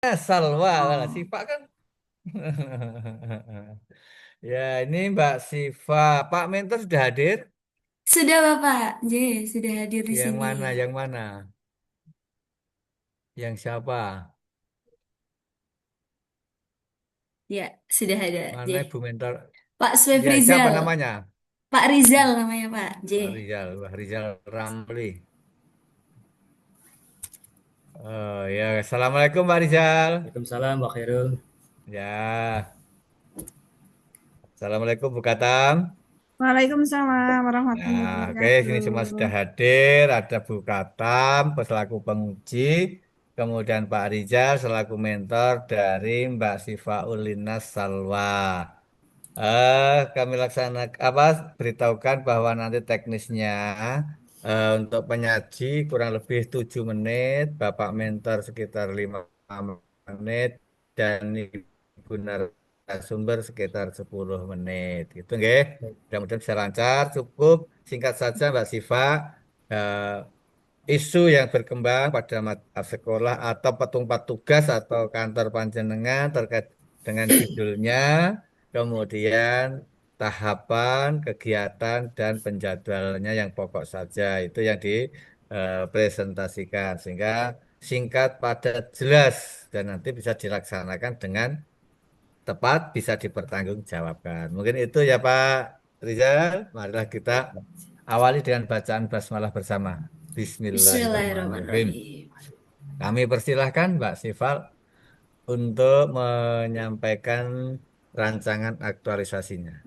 Salwa, lah Oh, Siva kan. Ya, ini Mbak Siva. Pak Mentor sudah hadir? sudah Bapak J, sudah hadir di Yang sini. mana? Yang mana? Yang siapa? Ya, sudah ada J. Mana Ibu Mentor? Pak Ya, siapa Swefrizal, namanya? Pak Rizal namanya Pak J. Pak Rizal. Wah, Rizal Ramli. Oh ya, Assalamualaikum Pak Rizal. Waalaikumsalam, Mbak Khairul. Ya, Assalamualaikum Bu Katam. Waalaikumsalam warahmatullahi Nah, oke, sini semua sudah wabarakatuh. hadir. Ada Bu Katam selaku penguji, kemudian Pak Rizal selaku mentor dari Mbak Siva Ulinas Salwa. Kami apa beritahukan bahwa nanti teknisnya untuk penyaji kurang lebih 7 menit, Bapak mentor sekitar 5 menit, dan Ibu narasumber sekitar 10 menit. Gitu nggih. Baik, Mudah-mudahan bisa lancar, cukup singkat saja Mbak Siva. Eh, Isu yang berkembang pada sekolah atau petumpat tugas atau kantor panjenengan terkait dengan judulnya, kemudian tahapan, kegiatan, dan penjadwalannya yang pokok saja. Itu yang dipresentasikan. Sehingga singkat, padat, jelas, dan nanti bisa dilaksanakan dengan tepat, bisa dipertanggungjawabkan. Mungkin itu ya Pak Rizal. Marilah kita awali dengan bacaan basmalah bersama. Bismillahirrahmanirrahim. Bismillahirrahmanirrahim. Kami persilahkan Mbak Sifal untuk menyampaikan rancangan aktualisasinya.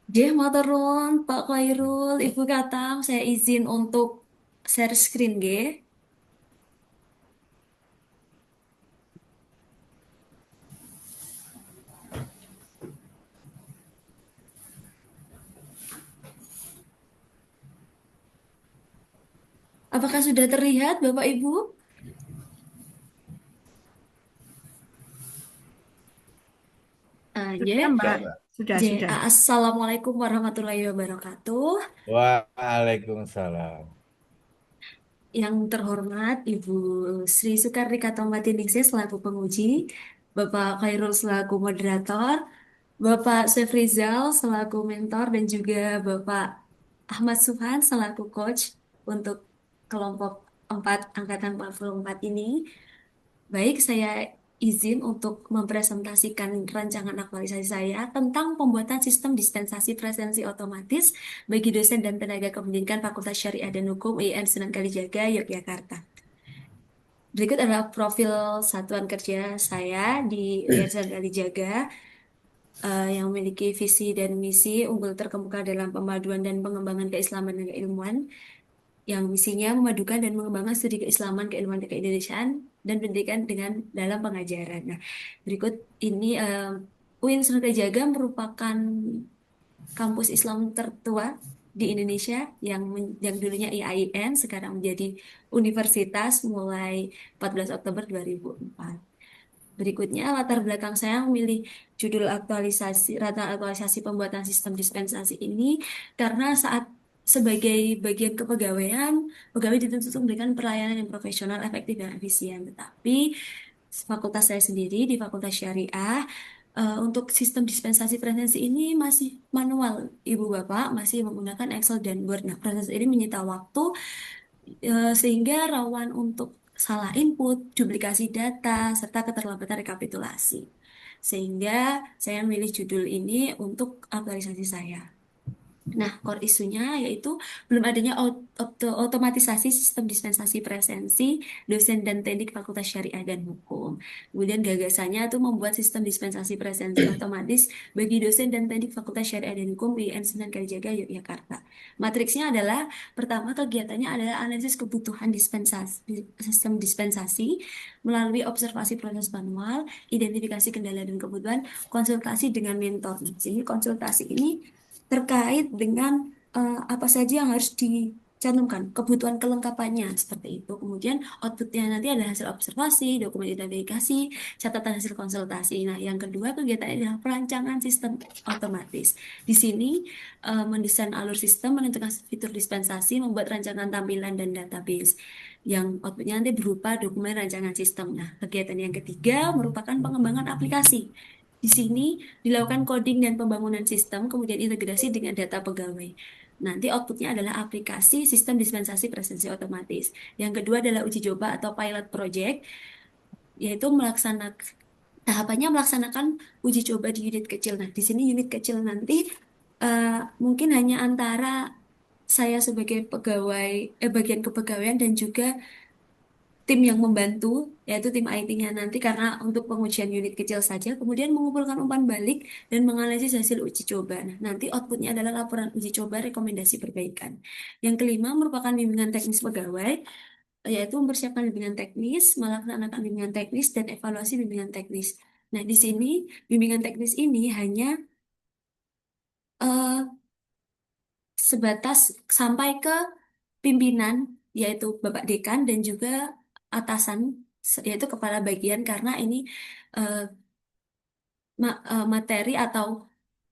J mau turun, Pak Khairul, Ibu Katam, saya izin untuk share screen G. Apakah sudah terlihat Bapak Ibu? Sudah, J, Mbak. Coba. Sudah, J, sudah. Assalamualaikum warahmatullahi wabarakatuh. Waalaikumsalam. Yang terhormat Ibu Sri Soekarni Kartomatingningsih selaku penguji, Bapak Khairul selaku moderator, Bapak Syefrizal selaku mentor, dan juga Bapak Ahmad Subhan selaku coach untuk kelompok 4 Angkatan 44 ini. Baik, saya izin untuk mempresentasikan rancangan aktualisasi saya tentang pembuatan sistem dispensasi presensi otomatis bagi dosen dan tenaga kependidikan Fakultas Syariah dan Hukum UIN Sunan Kalijaga, Yogyakarta. Berikut adalah profil satuan kerja saya di UIN Sunan Kalijaga yang memiliki visi dan misi unggul terkemuka dalam pemaduan dan pengembangan keislaman dan keilmuan, yang misinya memadukan dan mengembangkan studi keislaman, keilmuan, dan keindonesiaan, dan pendidikan dengan dalam pengajaran. Nah, berikut ini UIN Sunan Kalijaga merupakan kampus Islam tertua di Indonesia yang dulunya IAIN, sekarang menjadi universitas mulai 14 Oktober 2004. Berikutnya latar belakang saya memilih judul rancangan aktualisasi pembuatan sistem dispensasi ini karena saat sebagai bagian kepegawaian, pegawai dituntut untuk memberikan pelayanan yang profesional, efektif, dan efisien. Tetapi fakultas saya sendiri di Fakultas Syariah untuk sistem dispensasi presensi ini masih manual, Ibu Bapak, masih menggunakan Excel dan Word. Nah, proses ini menyita waktu sehingga rawan untuk salah input, duplikasi data, serta keterlambatan rekapitulasi. Sehingga saya memilih judul ini untuk aktualisasi saya. Nah, core isunya yaitu belum adanya otomatisasi sistem dispensasi presensi dosen dan teknik Fakultas Syariah dan Hukum. Kemudian gagasannya itu membuat sistem dispensasi presensi otomatis bagi dosen dan teknik Fakultas Syariah dan Hukum UIN Sunan Kalijaga, Yogyakarta. Matriksnya adalah pertama, kegiatannya adalah analisis kebutuhan sistem dispensasi melalui observasi proses manual, identifikasi kendala dan kebutuhan, konsultasi dengan mentor. Nah, sini konsultasi ini terkait dengan apa saja yang harus dicantumkan, kebutuhan kelengkapannya seperti itu. Kemudian outputnya nanti ada hasil observasi, dokumen identifikasi, catatan hasil konsultasi. Nah, yang kedua kegiatan adalah perancangan sistem otomatis. Di sini mendesain alur sistem, menentukan fitur dispensasi, membuat rancangan tampilan dan database. yang outputnya nanti berupa dokumen rancangan sistem. Nah, kegiatan yang ketiga merupakan pengembangan aplikasi. Di sini dilakukan coding dan pembangunan sistem, kemudian integrasi dengan data pegawai. Nanti outputnya adalah aplikasi sistem dispensasi presensi otomatis. Yang kedua adalah uji coba atau pilot project, yaitu tahapannya melaksanakan uji coba di unit kecil. Nah, di sini unit kecil nanti eh, mungkin hanya antara saya sebagai pegawai, bagian kepegawaian dan juga tim yang membantu, yaitu tim IT-nya nanti karena untuk pengujian unit kecil saja, kemudian mengumpulkan umpan balik dan menganalisis hasil uji coba. Nah, nanti outputnya adalah laporan uji coba rekomendasi perbaikan. Yang kelima merupakan bimbingan teknis pegawai, yaitu mempersiapkan bimbingan teknis, melaksanakan bimbingan teknis, dan evaluasi bimbingan teknis. Nah, di sini bimbingan teknis ini hanya eh, sebatas sampai ke pimpinan, yaitu Bapak Dekan dan juga atasan, yaitu kepala bagian, karena ini eh, materi atau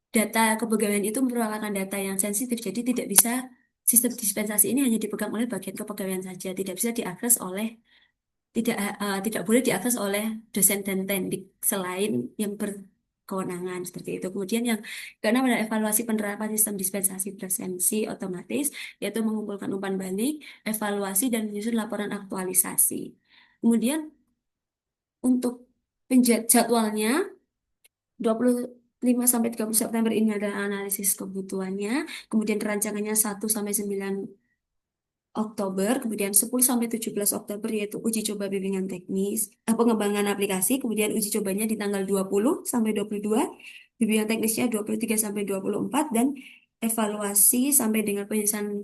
data kepegawaian itu merupakan data yang sensitif, jadi tidak bisa sistem dispensasi ini hanya dipegang oleh bagian kepegawaian saja, tidak bisa diakses oleh tidak boleh diakses oleh dosen dan tendik selain yang berkewenangan seperti itu. Kemudian yang keenam adalah evaluasi penerapan sistem dispensasi presensi otomatis, yaitu mengumpulkan umpan balik, evaluasi dan menyusun laporan aktualisasi. Kemudian untuk jadwalnya 25 sampai 30 September ini adalah analisis kebutuhannya, kemudian rancangannya 1 sampai 9 Oktober, kemudian 10 sampai 17 Oktober yaitu uji coba bimbingan teknis, pengembangan aplikasi, kemudian uji cobanya di tanggal 20 sampai 22, bimbingan teknisnya 23 sampai 24 dan evaluasi sampai dengan penyelesaian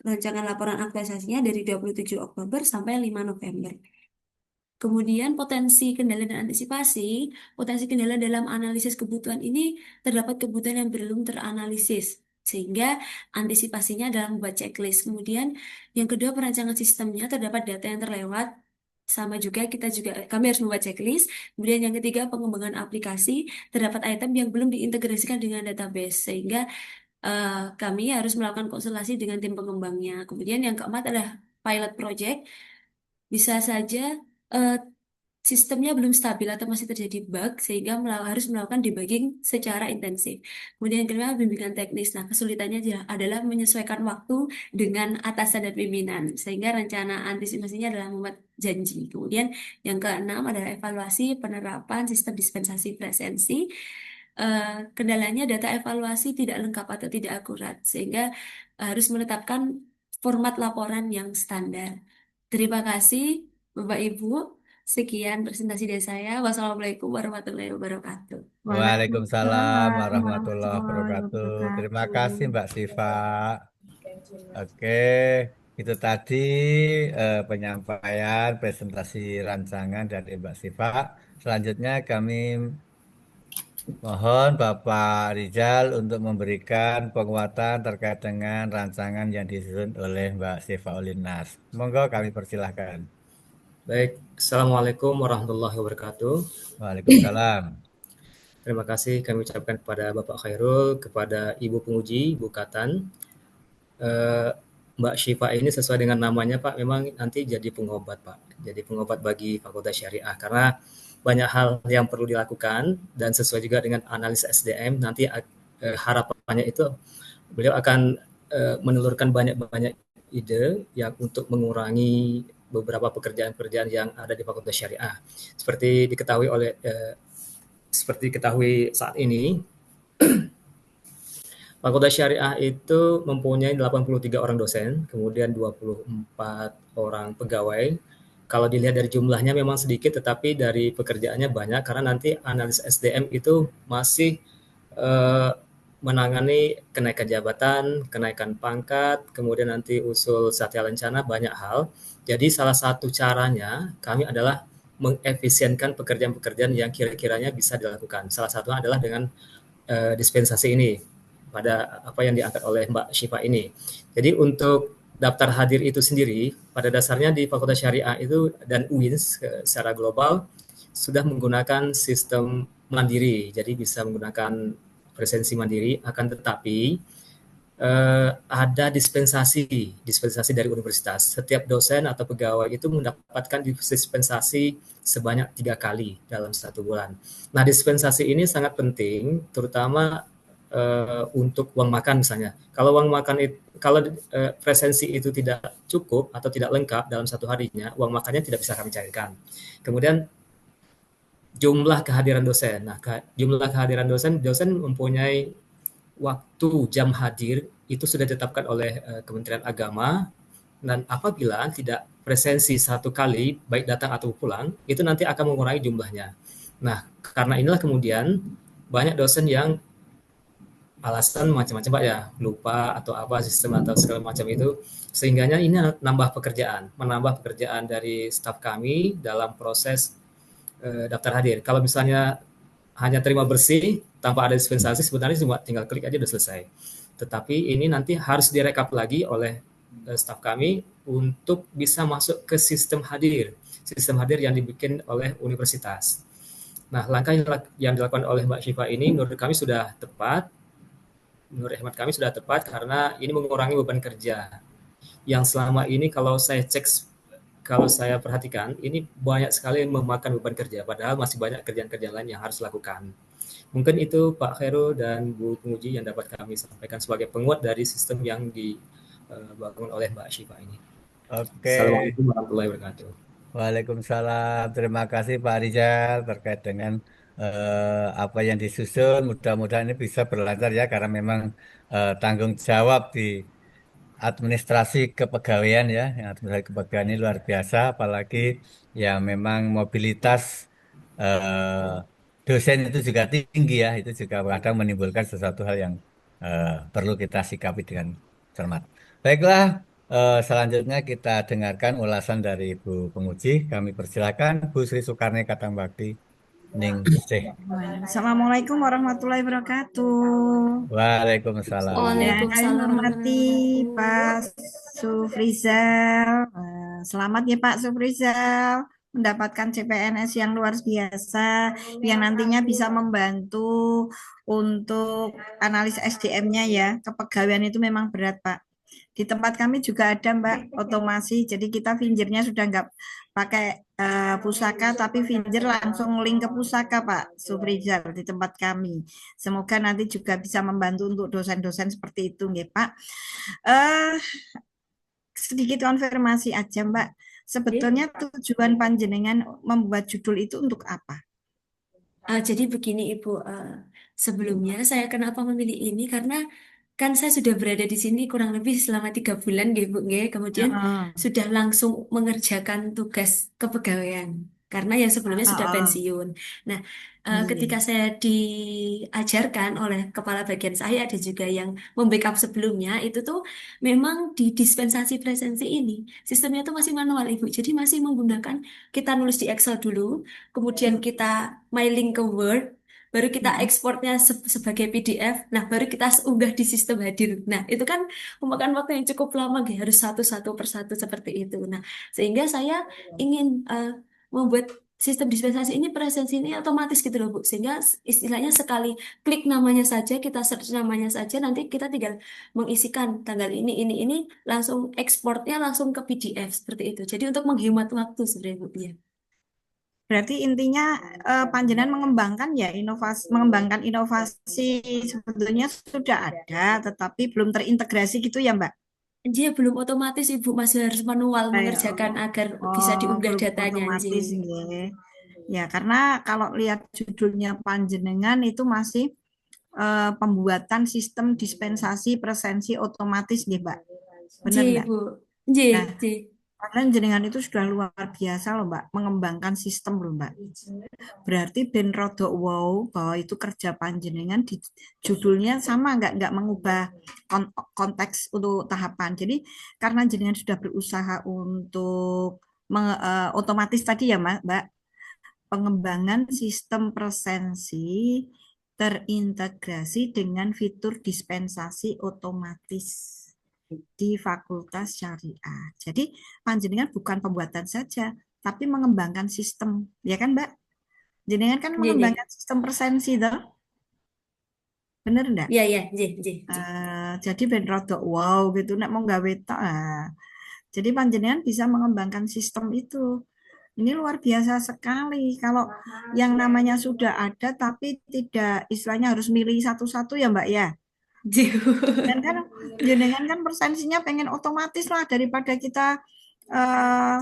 rancangan laporan aktualisasinya dari 27 Oktober sampai 5 November. Kemudian potensi kendala dalam analisis kebutuhan ini terdapat kebutuhan yang belum teranalisis, sehingga antisipasinya adalah membuat checklist. Kemudian yang kedua perancangan sistemnya terdapat data yang terlewat, sama juga kami harus membuat checklist. Kemudian yang ketiga pengembangan aplikasi, terdapat item yang belum diintegrasikan dengan database, sehingga eh, kami harus melakukan konsultasi dengan tim pengembangnya. Kemudian yang keempat adalah pilot project, bisa saja eh, sistemnya belum stabil atau masih terjadi bug sehingga harus melakukan debugging secara intensif. Kemudian yang kelima bimbingan teknis. Nah, kesulitannya adalah menyesuaikan waktu dengan atasan dan pimpinan sehingga rencana antisipasinya adalah membuat janji. Kemudian yang keenam adalah evaluasi penerapan sistem dispensasi presensi. Eh, Kendalanya data evaluasi tidak lengkap atau tidak akurat sehingga harus menetapkan format laporan yang standar. Terima kasih, Bapak Ibu. Sekian presentasi dari saya. Wassalamualaikum warahmatullahi wabarakatuh. Waalaikumsalam Waalaikumsalam warahmatullahi warahmatullahi wabarakatuh. Terima wabarakatuh. kasih Mbak Siva. Oke, itu tadi penyampaian presentasi rancangan dari Mbak Siva. Selanjutnya kami mohon Bapak Rizal untuk memberikan penguatan terkait dengan rancangan yang disusun oleh Mbak Siva Olinas. Monggo kami persilahkan. Baik, Assalamualaikum warahmatullahi wabarakatuh. Waalaikumsalam. Terima kasih kami ucapkan kepada Bapak Khairul, kepada Ibu Penguji, Bu Katan. Mbak Syifa ini sesuai dengan namanya Pak, memang nanti jadi pengobat Pak. Jadi pengobat bagi Fakultas Syariah karena banyak hal yang perlu dilakukan dan sesuai juga dengan analis SDM nanti harapannya itu beliau akan menelurkan banyak-banyak ide yang untuk mengurangi beberapa pekerjaan-pekerjaan yang ada di Fakultas Syariah. Seperti diketahui saat ini, Fakultas Syariah itu mempunyai 83 orang dosen, kemudian 24 orang pegawai. Kalau dilihat dari jumlahnya memang sedikit, tetapi dari pekerjaannya banyak karena nanti analis SDM itu masih menangani kenaikan jabatan, kenaikan pangkat, kemudian nanti usul satya lencana, banyak hal. Jadi salah satu caranya kami adalah mengefisienkan pekerjaan-pekerjaan yang kira-kiranya bisa dilakukan. Salah satunya adalah dengan dispensasi ini pada apa yang diangkat oleh Mbak Syifa ini. Jadi untuk daftar hadir itu sendiri pada dasarnya di Fakultas Syariah itu dan UINS secara global sudah menggunakan sistem mandiri. Jadi bisa menggunakan presensi mandiri, akan tetapi ada dispensasi dari universitas. Setiap dosen atau pegawai itu mendapatkan dispensasi sebanyak 3 kali dalam 1 bulan. Nah, dispensasi ini sangat penting, terutama untuk uang makan misalnya. Kalau uang makan kalau presensi itu tidak cukup atau tidak lengkap dalam 1 harinya, uang makannya tidak bisa kami cairkan. Kemudian jumlah kehadiran dosen. Nah, jumlah kehadiran dosen mempunyai waktu jam hadir itu sudah ditetapkan oleh Kementerian Agama, dan apabila tidak presensi 1 kali baik datang atau pulang itu nanti akan mengurangi jumlahnya. Nah, karena inilah kemudian banyak dosen yang alasan macam-macam Pak ya, lupa atau apa sistem atau segala macam itu, sehingganya ini menambah pekerjaan dari staf kami dalam proses daftar hadir. Kalau misalnya hanya terima bersih tanpa ada dispensasi, sebenarnya cuma tinggal klik aja udah selesai. Tetapi ini nanti harus direkap lagi oleh staf kami untuk bisa masuk ke sistem hadir yang dibikin oleh universitas. Nah, langkah yang dilakukan oleh Mbak Syifa ini menurut kami sudah tepat, menurut hemat kami sudah tepat karena ini mengurangi beban kerja. Yang selama ini kalau saya perhatikan, ini banyak sekali memakan beban kerja, padahal masih banyak kerjaan-kerjaan lain yang harus dilakukan. Mungkin itu Pak Khairul dan Bu Penguji yang dapat kami sampaikan sebagai penguat dari sistem yang dibangun oleh Mbak Syifa ini. Oke, Assalamualaikum warahmatullahi wabarakatuh. Waalaikumsalam. Terima kasih Pak Rizal terkait dengan apa yang disusun. Mudah-mudahan ini bisa berlancar ya, karena memang tanggung jawab di administrasi kepegawaian ya, yang administrasi kepegawaian ini luar biasa, apalagi yang memang mobilitas eh, dosen itu juga tinggi ya, itu juga kadang menimbulkan sesuatu hal yang perlu kita sikapi dengan cermat. Baiklah, selanjutnya kita dengarkan ulasan dari Ibu Penguji. Kami persilakan Bu Sri Soekarni Katangbakti Ningsih. Assalamualaikum warahmatullahi wabarakatuh. Waalaikumsalam. Yang kami Waalaikumsalam hormati warahmatullahi Pak wabarakatuh. Sufrizal. Selamat ya Pak Sufrizal mendapatkan CPNS yang luar biasa yang nantinya bisa membantu untuk analis SDM-nya ya. Kepegawaian itu memang berat Pak. Di tempat kami juga ada Mbak otomasi, jadi kita finjernya sudah nggak pakai pusaka, tapi finjer langsung link ke pusaka Pak Sufrizal di tempat kami. Semoga nanti juga bisa membantu untuk dosen-dosen seperti itu, nggih Pak. Eh, Sedikit konfirmasi aja Mbak, sebetulnya tujuan panjenengan membuat judul itu untuk apa? Jadi begini Ibu, sebelumnya saya kenapa memilih ini karena kan saya sudah berada di sini kurang lebih selama 3 bulan, nggih, Bu, nggih. Kemudian Heeh, sudah langsung mengerjakan tugas kepegawaian karena yang sebelumnya sudah heeh, pensiun. Nah, ketika nggih. saya diajarkan oleh kepala bagian saya ada juga yang membackup sebelumnya itu tuh memang di dispensasi presensi ini sistemnya tuh masih manual, Ibu. Jadi masih menggunakan kita nulis di Excel dulu, kemudian kita mailing ke Word, baru kita Heeh. ekspornya sebagai PDF, nah baru kita unggah di sistem hadir. Nah, itu kan memakan waktu yang cukup lama, nggih, harus satu-satu persatu seperti itu. Nah, sehingga saya ingin membuat sistem dispensasi ini presensi ini otomatis gitu loh, Bu. Sehingga istilahnya sekali klik namanya saja, kita search namanya saja, nanti kita tinggal mengisikan tanggal ini, langsung ekspornya langsung ke PDF seperti itu. Jadi untuk menghemat waktu sebenarnya, Bu. Ya. Berarti intinya Panjenengan mengembangkan inovasi sebetulnya sudah ada, tetapi belum terintegrasi gitu ya, Mbak? Dia belum otomatis, Ibu, masih harus manual mengerjakan Oh, agar bisa oh, diunggah belum datanya, Nji. otomatis nggih. Ya, karena kalau lihat judulnya Panjenengan itu masih pembuatan sistem dispensasi presensi otomatis nggih, Mbak. Nji, Benar nggak? Bu. Nji, Nah, Nji. kalian jenengan itu sudah luar biasa loh, Mbak, mengembangkan sistem loh, Mbak. Berarti Ben Rodok wow bahwa itu kerja panjenengan di judulnya sama nggak mengubah konteks untuk tahapan. Jadi karena jenengan sudah berusaha untuk otomatis tadi ya Mbak, pengembangan sistem presensi terintegrasi dengan fitur dispensasi otomatis di Fakultas Syariah. Jadi panjenengan bukan pembuatan saja, tapi mengembangkan sistem, ya kan Mbak? Jenengan kan Nji, Nji. mengembangkan sistem presensi toh? Bener enggak? Iya, iya, J, J, J. Jadi ben rada wow gitu nek mau gawe tok. Jadi panjenengan bisa mengembangkan sistem itu. Ini luar biasa sekali kalau yang namanya sudah ada tapi tidak istilahnya harus milih satu-satu ya Mbak ya. J. Dan kan jenengan kan persensinya pengen otomatis lah daripada kita eh,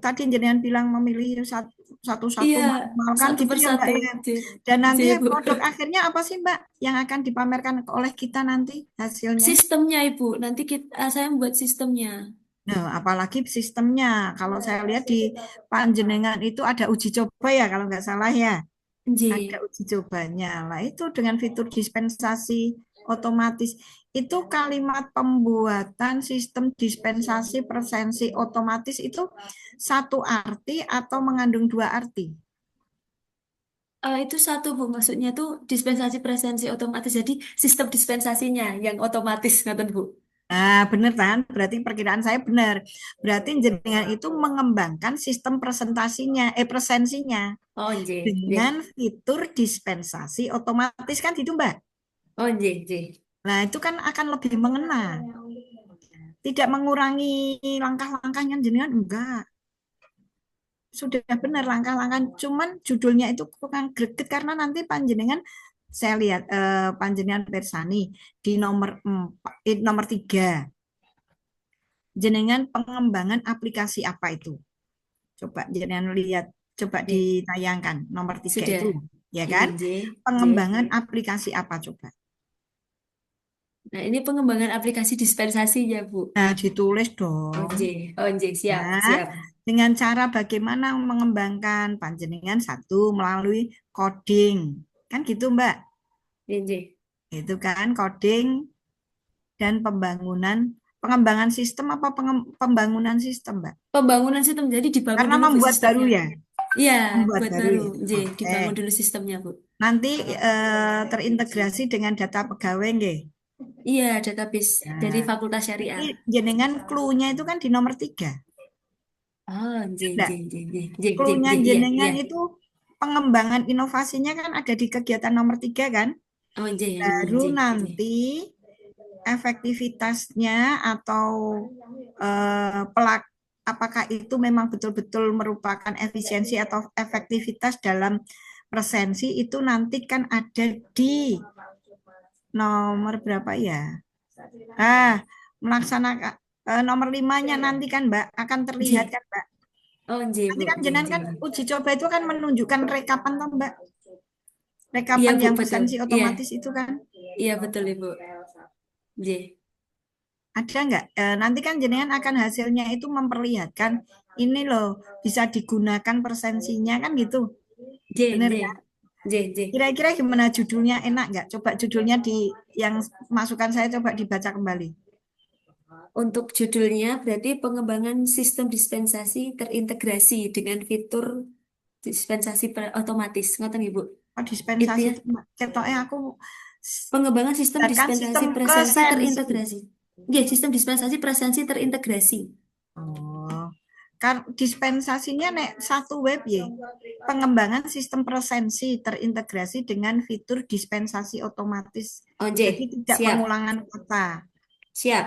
tadi jenengan bilang memilih satu-satu Iya, manual kan satu gitu ya Mbak persatu. ya. J, Dan J, nanti Bu. produk akhirnya apa sih Mbak yang akan dipamerkan oleh kita nanti hasilnya? Sistemnya, Ibu. Nanti saya membuat sistemnya. Nah, apalagi sistemnya. Kalau saya lihat di panjenengan itu ada uji coba ya kalau nggak salah ya. Ada J. uji cobanya. Lah itu dengan fitur dispensasi otomatis. Itu kalimat pembuatan sistem dispensasi presensi otomatis itu satu arti atau mengandung dua arti. Itu satu, Bu. Maksudnya tuh dispensasi presensi otomatis. Jadi sistem dispensasinya yang otomatis, ngaten, Bu. Nah, benar kan? Berarti perkiraan saya benar. Berarti jenengan itu mengembangkan sistem presensinya Oh, J, dengan J. fitur dispensasi otomatis kan itu Mbak. Oh, J, J. Nah, itu kan akan lebih mengena. Tidak mengurangi langkah-langkahnya jenengan enggak. Sudah benar langkah-langkah. Cuman judulnya itu kurang greget karena nanti panjenengan saya lihat panjenengan Persani di nomor 3 jenengan pengembangan aplikasi apa itu? Coba jenengan lihat, coba J. ditayangkan nomor 3 Sudah. itu, ya Ini kan? J, J. Pengembangan aplikasi apa coba? Nah, ini pengembangan aplikasi dispensasi ya, Bu. Nah, ditulis Oh, dong. J. Oh, J. Siap, Nah, siap. dengan cara bagaimana mengembangkan panjenengan satu melalui coding. Kan gitu, Mbak. J, J. Itu kan coding dan pengembangan sistem apa pembangunan sistem, Mbak? Pembangunan sistem, jadi dibangun Karena dulu, Bu, membuat baru sistemnya. ya. Iya, Membuat buat baru baru. ya. J. Oke. Dibangun dulu sistemnya, Bu. Nanti terintegrasi dengan data pegawai nggih. Iya, database dari Nah, Fakultas ini Syariah. jenengan clue-nya itu kan di nomor 3. Oh, J, J, Enggak? J, J, J, J, Clue-nya J. Iya, jenengan iya. itu pengembangan inovasinya kan ada di kegiatan nomor 3 kan? Oh, J, Baru J, J. nanti efektivitasnya atau pelak apakah itu memang betul-betul merupakan efisiensi atau efektivitas dalam presensi itu nanti kan ada di nomor berapa ya? Melaksanakan nomor 5-nya nanti kan Mbak akan terlihat J. kan Mbak. Oh, J, Nanti Bu. kan J, jenengan J, kan J. uji coba itu kan menunjukkan rekapan toh Mbak. Iya, Rekapan Bu, yang betul. presensi Iya, otomatis itu kan. iya betul, Ibu. J. Ada nggak? Nanti kan jenengan akan hasilnya itu memperlihatkan ini loh bisa digunakan persensinya kan gitu. J, Bener kan? J. J, J. Kira-kira gimana judulnya enak nggak? Coba judulnya di yang masukan saya coba dibaca kembali. Untuk judulnya berarti pengembangan sistem dispensasi terintegrasi dengan fitur dispensasi otomatis. Ngoten Ibu. Oh, Itu dispensasi ya. itu ketoknya aku Pengembangan sistem kan dispensasi sistem presensi presensi. terintegrasi. Ya, sistem dispensasi presensi terintegrasi. Oh, kan dispensasinya nek satu web ya. Pengembangan sistem presensi terintegrasi dengan fitur dispensasi otomatis. Oh, Jadi J. tidak Siap. pengulangan kata. Siap.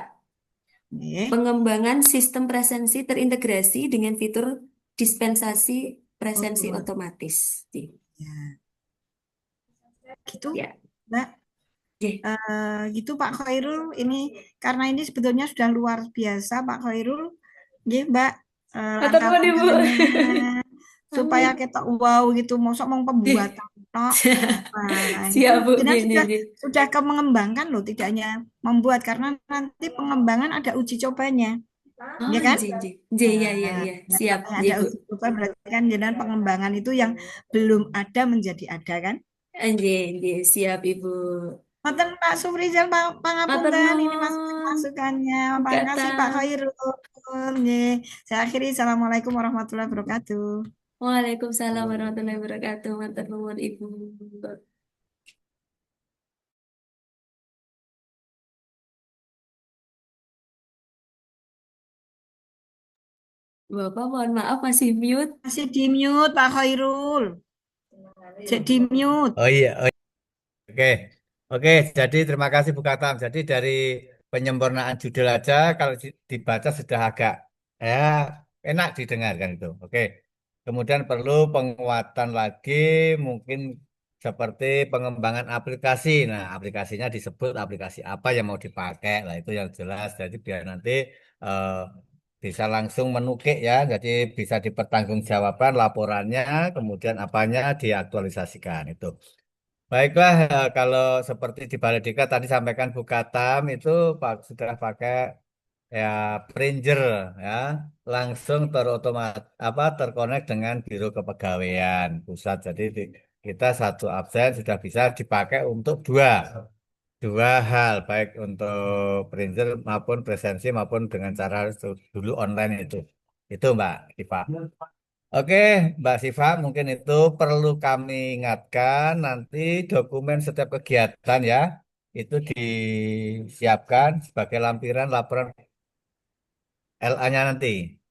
Nih. Pengembangan sistem presensi terintegrasi dengan fitur dispensasi presensi Otomatis. otomatis. Ya, gitu, Ya. Mbak. J. Gitu Pak Khairul. Ini karena ini sebetulnya sudah luar biasa Pak Khairul. Nggih, Mbak. Atur nuwun, Ibu. Langkah-langkahnya supaya Amin. kita wow gitu, mosok mau J. pembuatan tok. Nah, itu Siap, Bu. J, jenengan J, sudah J. sudah ke mengembangkan loh, tidak hanya membuat karena nanti pengembangan ada uji cobanya, ya Oh, kan? J, J. J, ya, ya, Nah, ya. yang Siap, namanya J, ada Bu. uji coba berarti kan jenengan pengembangan itu yang belum ada menjadi ada kan? J, J. Siap, Ibu. Ngoten Pak Sufrizal Matur pangapunten ini nuwun. masukan-masukannya. Kata. Makasih Pak Khairul. Nggih. Saya akhiri. Assalamualaikum warahmatullahi wabarakatuh. Waalaikumsalam warahmatullahi wabarakatuh. Matur nuwun, Ibu. Bapak, mohon maaf masih mute. Masih di mute Pak Khairul. Jadi mute. Oh iya, oh, iya. Oke. Oke, jadi terima kasih Bu Katam. Jadi dari penyempurnaan judul aja kalau dibaca sudah agak ya enak didengarkan itu. Oke. Kemudian perlu penguatan lagi mungkin seperti pengembangan aplikasi. Nah, aplikasinya disebut aplikasi apa yang mau dipakai. Nah, itu yang jelas. Jadi biar nanti eh, bisa langsung menukik ya. Jadi bisa dipertanggungjawabkan laporannya, kemudian apanya diaktualisasikan itu. Baiklah, kalau seperti di Baladika tadi sampaikan Bu Katam itu sudah pakai ya Pringer ya, langsung terotomat apa terkonek dengan Biro Kepegawaian Pusat. Jadi kita satu absen sudah bisa dipakai untuk dua hal, baik untuk Pringer maupun presensi maupun dengan cara dulu online itu. Itu Mbak Iva. Oke, Mbak Siva, mungkin itu perlu kami ingatkan nanti dokumen setiap kegiatan ya, itu disiapkan sebagai lampiran laporan LA-nya nanti.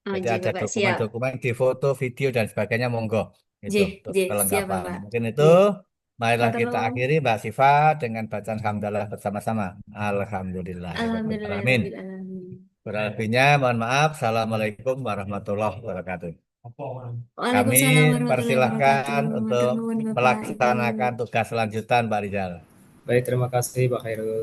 Oh, Jadi J, ada Bapak siap. dokumen-dokumen di foto, video dan sebagainya, monggo. J, Itu untuk siap kelengkapan. Bapak. Mungkin itu, J. marilah kita Maturnuun. akhiri Mbak Siva dengan bacaan hamdalah bersama-sama. Alhamdulillahirrahmanirrahim. Alhamdulillahirrahmanirrahim. Kurang lebihnya, mohon maaf. Assalamualaikum warahmatullahi wabarakatuh. Kami Waalaikumsalam warahmatullahi wabarakatuh. persilahkan Matur untuk nuwun Bapak, Ibu. melaksanakan tugas selanjutan, Pak Rizal. Baik, terima kasih Pak Khairul.